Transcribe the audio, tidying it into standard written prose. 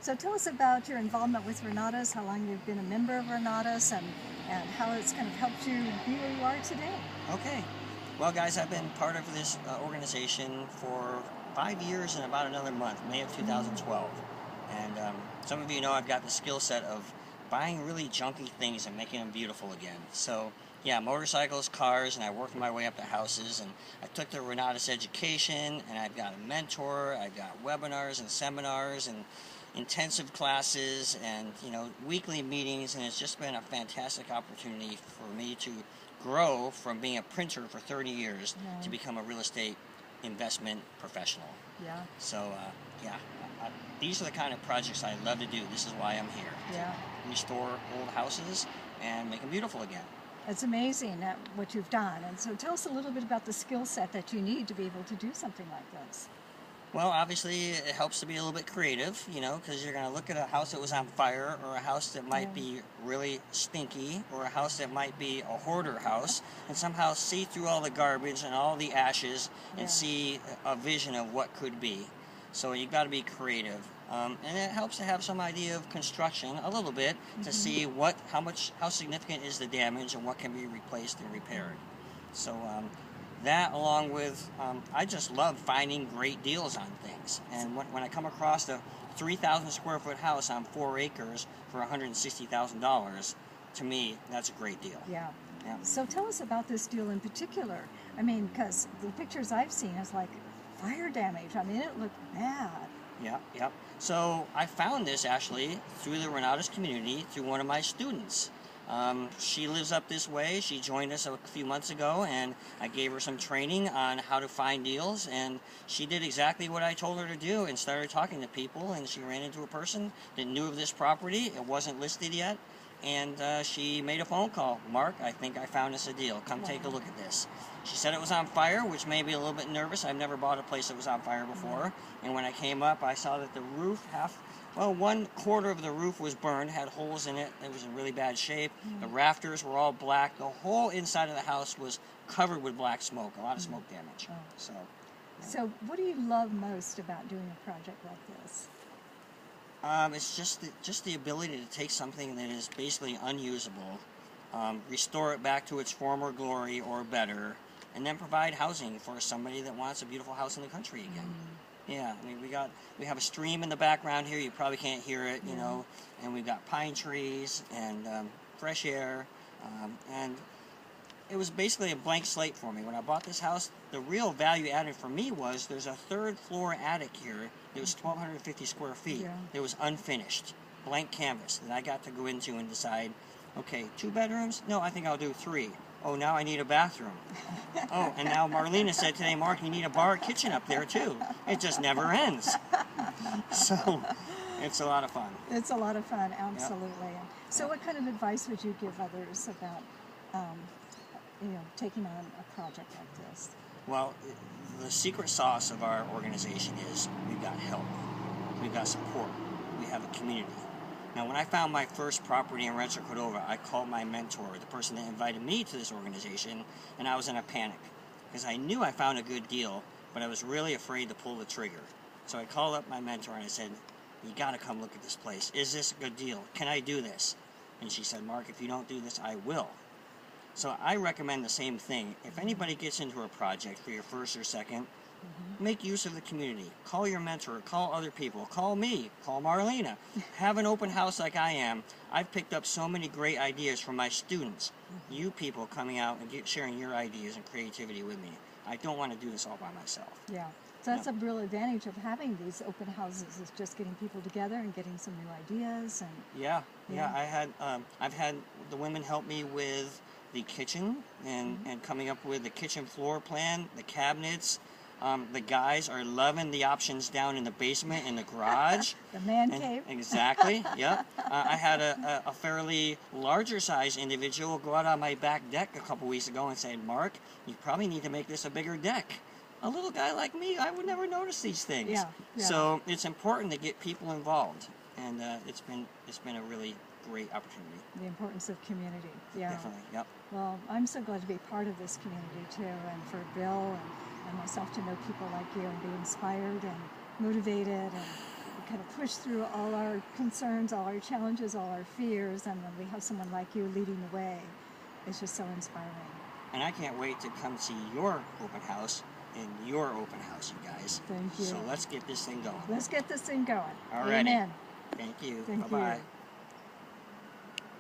So tell us about your involvement with Renatus, how long you've been a member of Renatus, and how it's kind of helped you be where you are today. Okay. Well, guys, I've been part of this organization for 5 years and about another month, May of 2012. And some of you know I've got the skill set of buying really junky things and making them beautiful again. So, yeah, motorcycles, cars, and I worked my way up to houses. And I took the Renatus education, and I've got a mentor. I've got webinars and seminars and intensive classes and weekly meetings, and it's just been a fantastic opportunity for me to grow from being a printer for 30 years to become a real estate investment professional. Yeah. So these are the kind of projects I love to do. This is why I'm here. Yeah. To restore old houses and make them beautiful again. It's amazing what you've done. And so tell us a little bit about the skill set that you need to be able to do something like this. Well, obviously, it helps to be a little bit creative, because you're going to look at a house that was on fire, or a house that might be really stinky, or a house that might be a hoarder house, and somehow see through all the garbage and all the ashes and see a vision of what could be. So you've got to be creative. And it helps to have some idea of construction a little bit to see how significant is the damage and what can be replaced and repaired. So that, along with, I just love finding great deals on things. And when I come across a 3,000 square foot house on 4 acres for $160,000, to me, that's a great deal. Yeah. So tell us about this deal in particular. I mean, because the pictures I've seen is like fire damage. I mean, it looked bad. Yeah. So I found this actually through the Renatus community, through one of my students. She lives up this way. She joined us a few months ago, and I gave her some training on how to find deals, and she did exactly what I told her to do and started talking to people, and she ran into a person that knew of this property. It wasn't listed yet, and she made a phone call. Mark, I think I found us a deal. Come take a look at this. She said it was on fire, which made me a little bit nervous. I've never bought a place that was on fire before, and when I came up, I saw that the roof, 1/4 of the roof was burned, had holes in it. It was in really bad shape. The rafters were all black. The whole inside of the house was covered with black smoke, a lot of smoke damage. So what do you love most about doing a project like this? It's just the ability to take something that is basically unusable, restore it back to its former glory or better, and then provide housing for somebody that wants a beautiful house in the country again. Yeah, I mean, we have a stream in the background here. You probably can't hear it, and we've got pine trees and fresh air, and it was basically a blank slate for me. When I bought this house, the real value added for me was there's a 3rd floor attic here that was 1,250 square feet. It was unfinished, blank canvas that I got to go into and decide, okay, 2 bedrooms? No, I think I'll do 3. Oh, now I need a bathroom. Oh, and now Marlena said today, Mark, you need a bar kitchen up there too. It just never ends. So it's a lot of fun. It's a lot of fun, absolutely. So what kind of advice would you give others about taking on a project like this? Well, the secret sauce of our organization is we've got help, we've got support, we have a community. Now, when I found my first property in Rancho Cordova, I called my mentor, the person that invited me to this organization, and I was in a panic because I knew I found a good deal, but I was really afraid to pull the trigger. So I called up my mentor and I said, you got to come look at this place. Is this a good deal? Can I do this? And she said, Mark, if you don't do this, I will. So I recommend the same thing. If anybody gets into a project for your first or second, make use of the community. Call your mentor, call other people, call me, call Marlena. Have an open house like I am. I've picked up so many great ideas from my students. You people coming out and sharing your ideas and creativity with me. I don't want to do this all by myself. Yeah, so that's a real advantage of having these open houses, is just getting people together and getting some new ideas. And I've had the women help me with the kitchen and coming up with the kitchen floor plan, the cabinets. The guys are loving the options down in the basement and the garage. The man cave. Exactly, yep. I had a fairly larger size individual go out on my back deck a couple weeks ago and say, Mark, you probably need to make this a bigger deck. A little guy like me, I would never notice these things. Yeah. So it's important to get people involved, and it's been a really great opportunity. The importance of community. Yeah. Definitely, yep. Well, I'm so glad to be part of this community too, and for Bill and myself to know people like you and be inspired and motivated, and kind of push through all our concerns, all our challenges, all our fears, and then we have someone like you leading the way. It's just so inspiring. And I can't wait to come see your open house in your open house, you guys. Thank you. So let's get this thing going. Let's get this thing going. All right. Amen. Thank you. Thank Bye-bye. you.